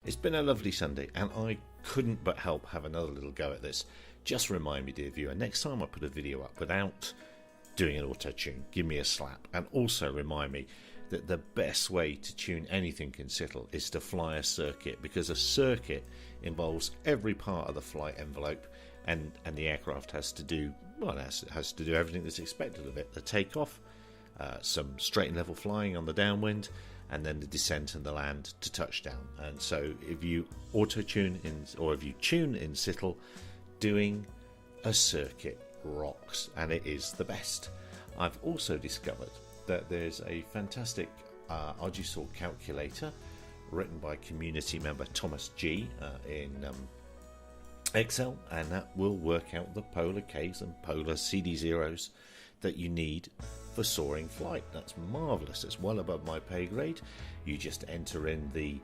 It's been a lovely Sunday, and I couldn't but help have another little go at this. Just remind me, dear viewer, next time I put a video up without doing an auto-tune, give me a slap. And also remind me that the best way to tune anything in SITL is to fly a circuit, because a circuit involves every part of the flight envelope, and the aircraft has to do, well, it has to do everything that's expected of it. The takeoff, some straight and level flying on the downwind, and then the descent and the land to touchdown. And so if you auto-tune in, or if you tune in SITL, doing a circuit rocks, and it is the best. I've also discovered that there's a fantastic Ardusoar calculator written by community member Thomas G in Excel, and that will work out the polar Ks and polar CD0s that you need for soaring flight. That's marvellous. It's well above my pay grade. You just enter in the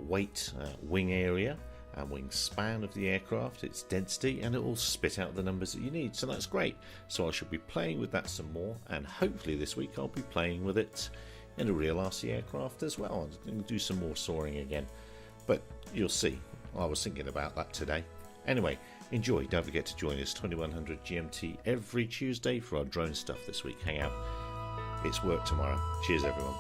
weight, wing area and wing span of the aircraft, its density, and it will spit out the numbers that you need. So that's great. So I should be playing with that some more, and hopefully this week I'll be playing with it in a real RC aircraft as well. I'm going to do some more soaring again, but you'll see. I was thinking about that today. Anyway, enjoy. Don't forget to join us 2100 GMT every Tuesday for our drone stuff this week. Hang out. It's work tomorrow. Cheers, everyone.